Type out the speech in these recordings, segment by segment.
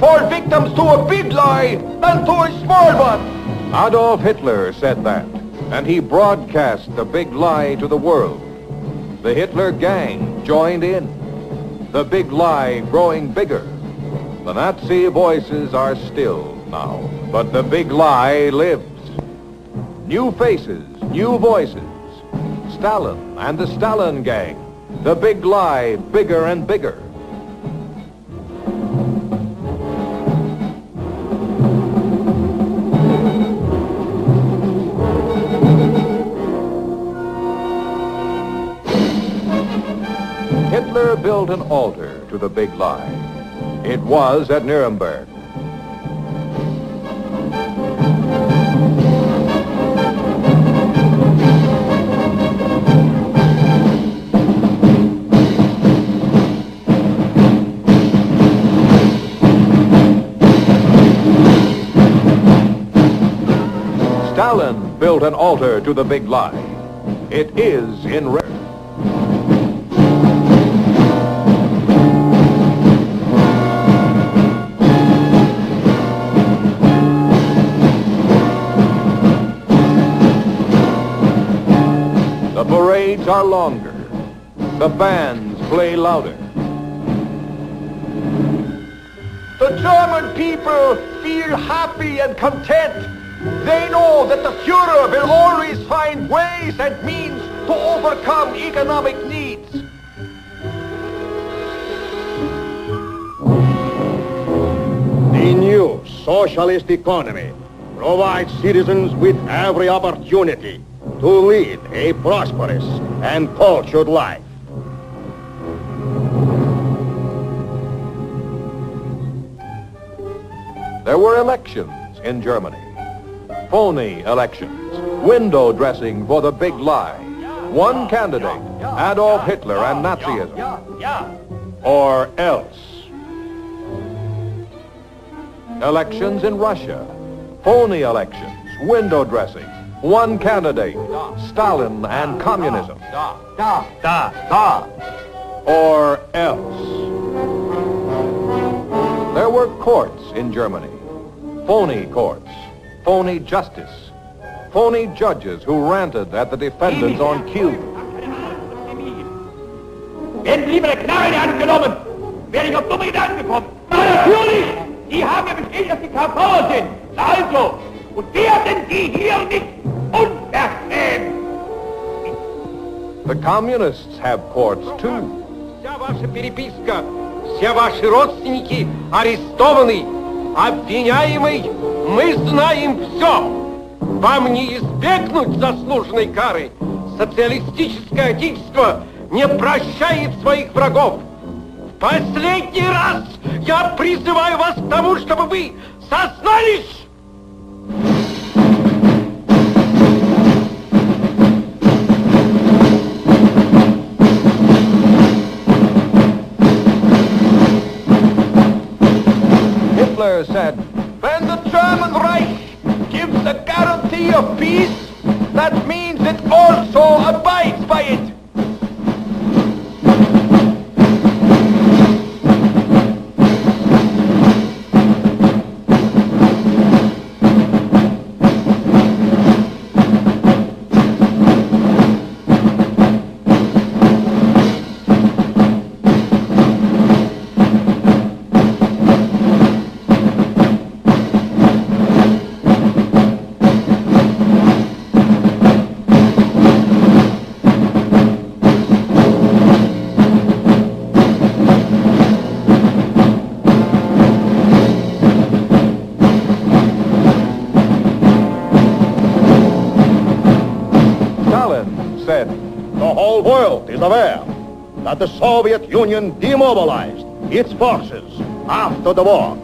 fall victims to a big lie than to a small one. Adolf Hitler said that, and he broadcast the big lie to the world. The Hitler gang joined in, the big lie growing bigger. The Nazi voices are still now, but the big lie lives. New faces, new voices. Stalin and the Stalin gang. The big lie bigger and bigger. Hitler built an altar to the big lie. It was at Nuremberg. Stalin built an altar to the big lie. It is in red. The parades are longer. The bands play louder. The German people feel happy and content. They know that the Führer will always find ways and means to overcome economic needs. The new socialist economy provides citizens with every opportunity to lead a prosperous and cultured life. There were elections in Germany. Phony elections. Window dressing for the big lie. One candidate, Adolf Hitler and Nazism. Or else. Elections in Russia. Phony elections. Window dressing. One candidate, Stalin and communism. Or else. There were courts in Germany. Phony courts. Phony justice. Phony judges who ranted at the defendants on cue. Werden liebe Knarren angenommen, werde ich auf dumme Gedanken kommen. Natürlich! Die haben ja bestätigt, dass die KV sind. Also, und werden die hier nicht unverschämt? The communists have courts too. Вся ваша переписка, все ваши родственники арестованы. Обвиняемый, мы знаем все. Вам не избегнуть заслуженной кары. Социалистическое отечество не прощает своих врагов. В последний раз я призываю вас к тому, чтобы вы сознались. Hitler said, when the German Reich gives a guarantee of peace, that means it also abides by it. said, the whole world is aware that the Soviet Union demobilized its forces after the war.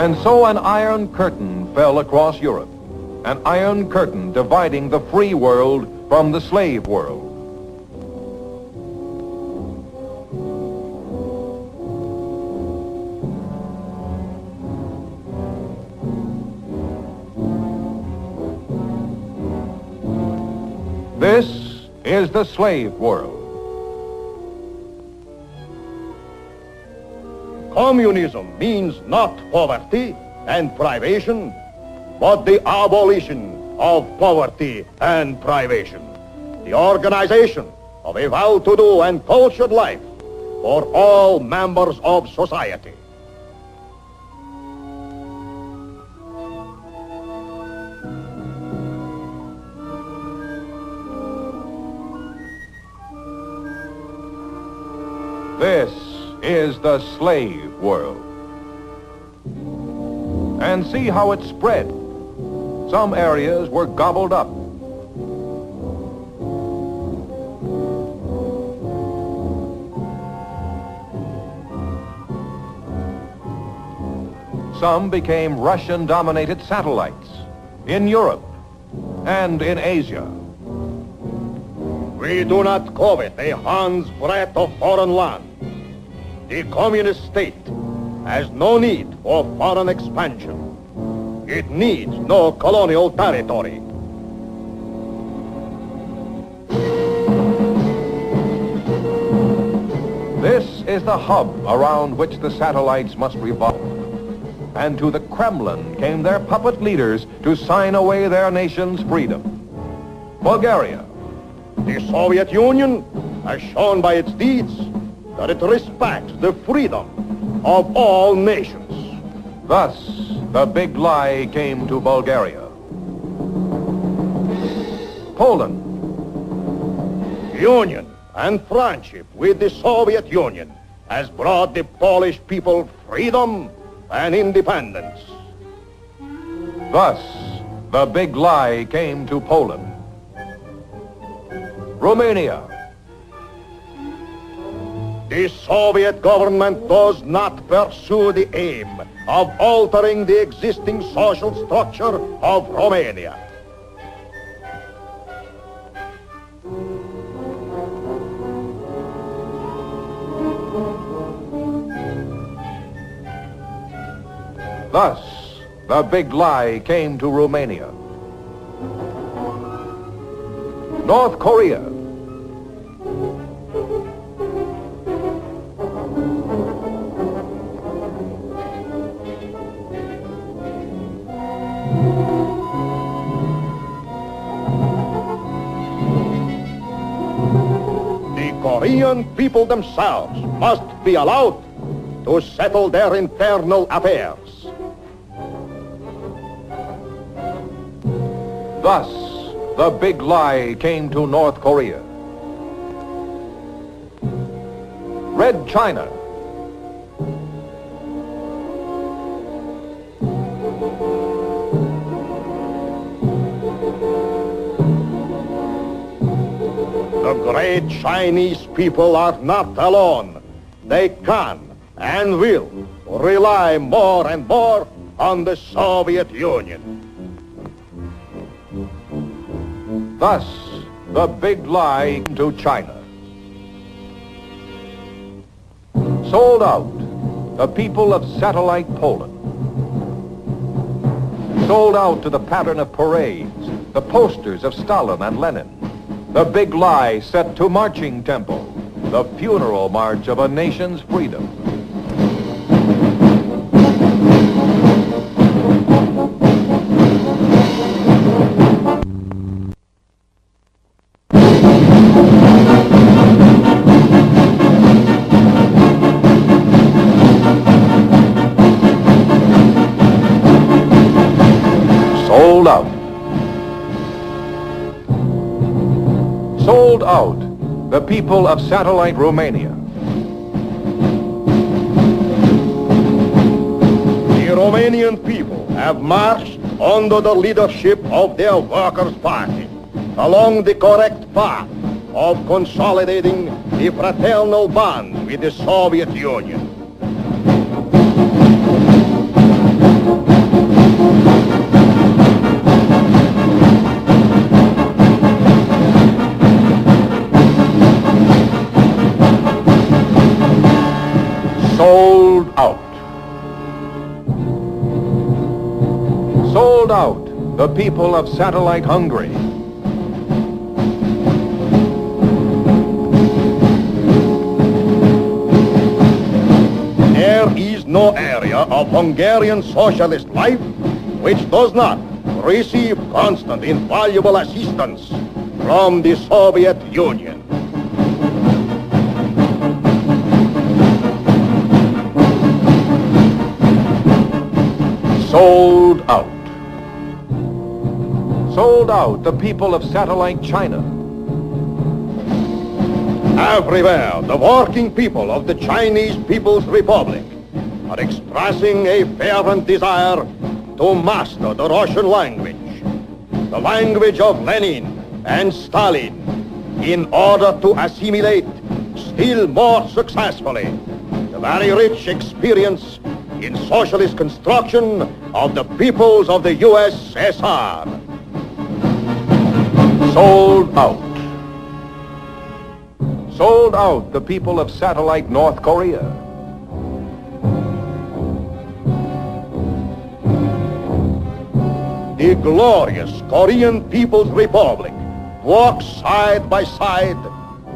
And so an iron curtain fell across Europe, an iron curtain dividing the free world from the slave world. This is the slave world. Communism means not poverty and privation, but the abolition of poverty and privation. The organization of a well-to-do and cultured life for all members of society. This is the slave world. And see how it spread. Some areas were gobbled up. Some became Russian-dominated satellites in Europe and in Asia. We do not covet a hand's breadth of foreign land. The communist state has no need for foreign expansion. It needs no colonial territory. This is the hub around which the satellites must revolve. And to the Kremlin came their puppet leaders to sign away their nation's freedom. Bulgaria. The Soviet Union has shown by its deeds that it respects the freedom of all nations. Thus, the big lie came to Bulgaria. Poland. Union and friendship with the Soviet Union has brought the Polish people freedom and independence. Thus, the big lie came to Poland. Romania. The Soviet government does not pursue the aim of altering the existing social structure of Romania. Thus, the big lie came to Romania. North Korea. The Korean people themselves must be allowed to settle their internal affairs. Thus, the big lie came to North Korea. Red China. The great Chinese people are not alone. They can and will rely more and more on the Soviet Union. Thus, the big lie to China. Sold out, the people of satellite Poland. Sold out to the pattern of parades, the posters of Stalin and Lenin. The big lie set to marching tempo, the funeral march of a nation's freedom. Sold out. Sold out, the people of satellite Romania. The Romanian people have marched under the leadership of their Workers' Party along the correct path of consolidating the fraternal bond with the Soviet Union. the people of satellite Hungary. There is no area of Hungarian socialist life which does not receive constant invaluable assistance from the Soviet Union. Sold out. Sold out, the people of satellite China. Everywhere, the working people of the Chinese People's Republic are expressing a fervent desire to master the Russian language, the language of Lenin and Stalin, in order to assimilate still more successfully the very rich experience in socialist construction of the peoples of the USSR. Sold out. Sold out, the people of satellite North Korea. The glorious Korean People's Republic walks side by side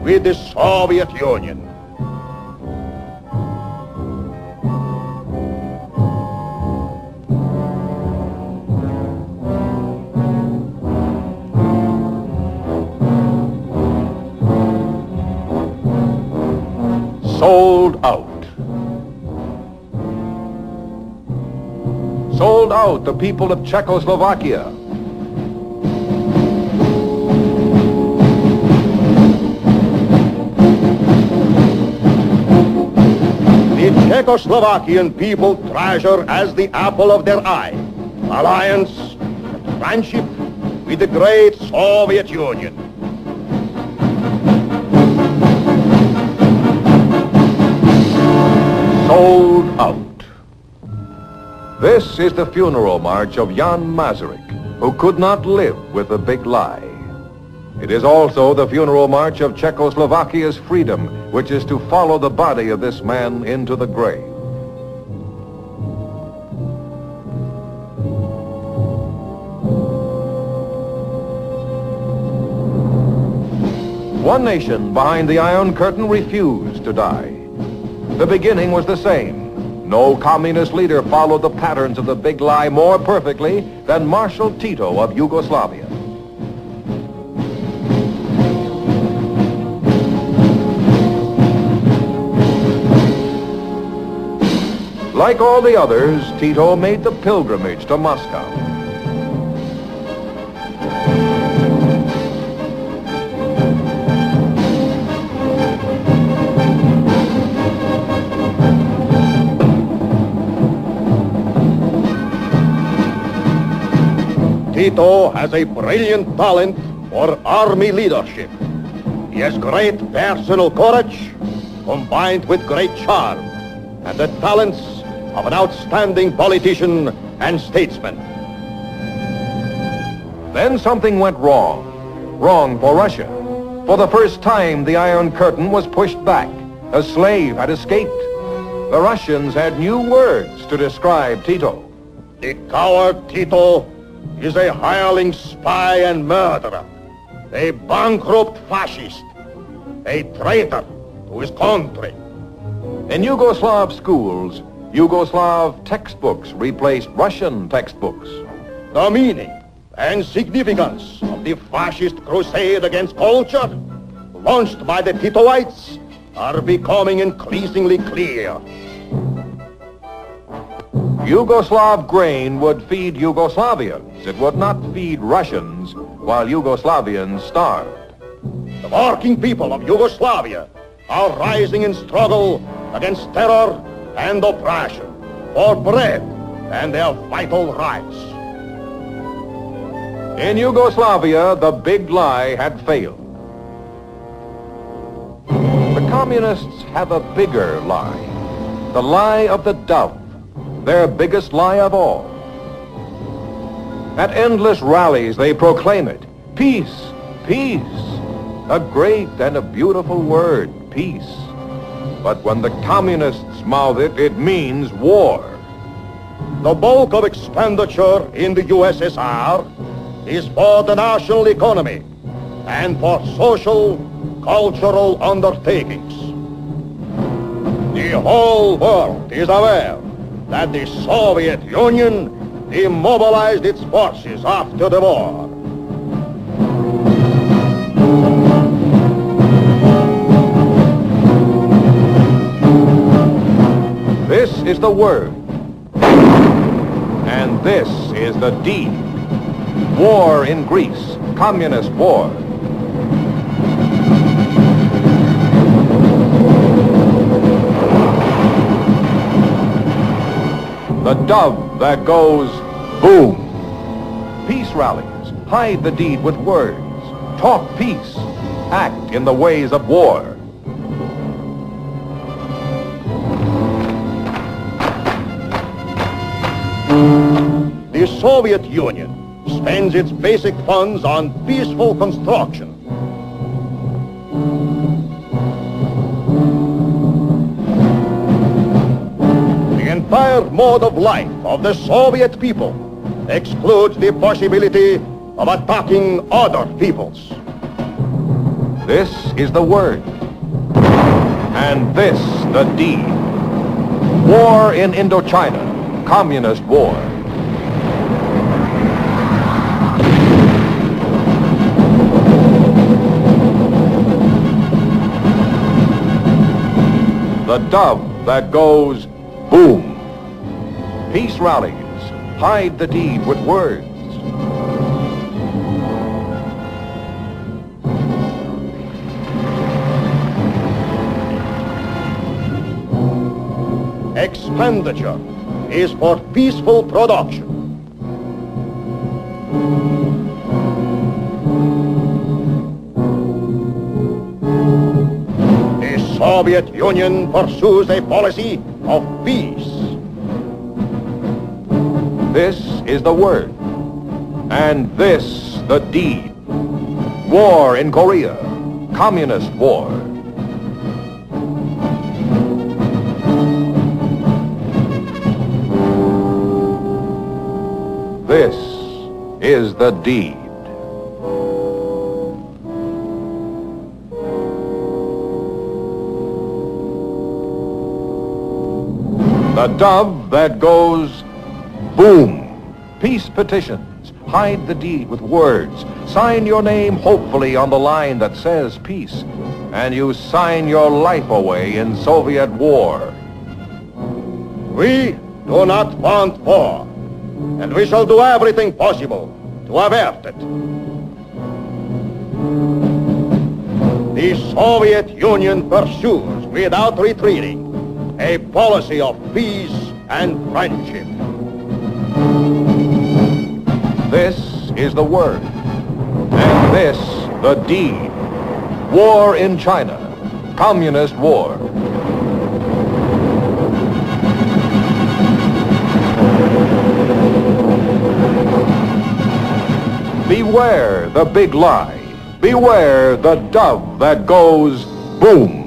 with the Soviet Union. Sold out. Sold out, the people of Czechoslovakia. The Czechoslovakian people treasure as the apple of their eye alliance and friendship with the great Soviet Union. Sold out. This is the funeral march of Jan Masaryk, who could not live with the big lie. It is also the funeral march of Czechoslovakia's freedom, which is to follow the body of this man into the grave. One nation behind the Iron Curtain refused to die. The beginning was the same. No communist leader followed the patterns of the big lie more perfectly than Marshal Tito of Yugoslavia. Like all the others, Tito made the pilgrimage to Moscow. Tito has a brilliant talent for army leadership. He has great personal courage combined with great charm and the talents of an outstanding politician and statesman. Then something went wrong. Wrong for Russia. For the first time, the Iron Curtain was pushed back. A slave had escaped. The Russians had new words to describe Tito. The coward Tito is a hireling spy and murderer, a bankrupt fascist, a traitor to his country. In Yugoslav schools, Yugoslav textbooks replaced Russian textbooks. The meaning and significance of the fascist crusade against culture, launched by the Titoites, are becoming increasingly clear. Yugoslav grain would feed Yugoslavians. It would not feed Russians while Yugoslavians starved. The working people of Yugoslavia are rising in struggle against terror and oppression for bread and their vital rights. In Yugoslavia, the big lie had failed. The communists have a bigger lie, the lie of the dove, their biggest lie of all. At endless rallies, they proclaim it. Peace, peace. A great and a beautiful word, peace. But when the communists mouth it, it means war. The bulk of expenditure in the USSR is for the national economy and for social, cultural undertakings. The whole world is aware that the Soviet Union demobilized its forces after the war. This is the word. And this is the deed. War in Greece, communist war. The dove that goes boom. Peace rallies, hide the deed with words. Talk peace, act in the ways of war. The Soviet Union spends its basic funds on peaceful construction. The entire mode of life of the Soviet people excludes the possibility of attacking other peoples. This is the word. And this the deed. War in Indochina, communist war. The dove that goes boom. Peace rallies, hide the deed with words. Expenditure is for peaceful production. The Soviet Union pursues a policy of peace. This is the word. And this the deed. War in Korea, communist war. This is the deed. The dove that goes boom. Peace petitions. Hide the deed with words. Sign your name hopefully on the line that says peace. And you sign your life away in Soviet war. We do not want war, and we shall do everything possible to avert it. The Soviet Union pursues, without retreating, a policy of peace and friendship. This is the word, and this the deed. War in China, communist war. Beware the big lie. Beware the dove that goes boom.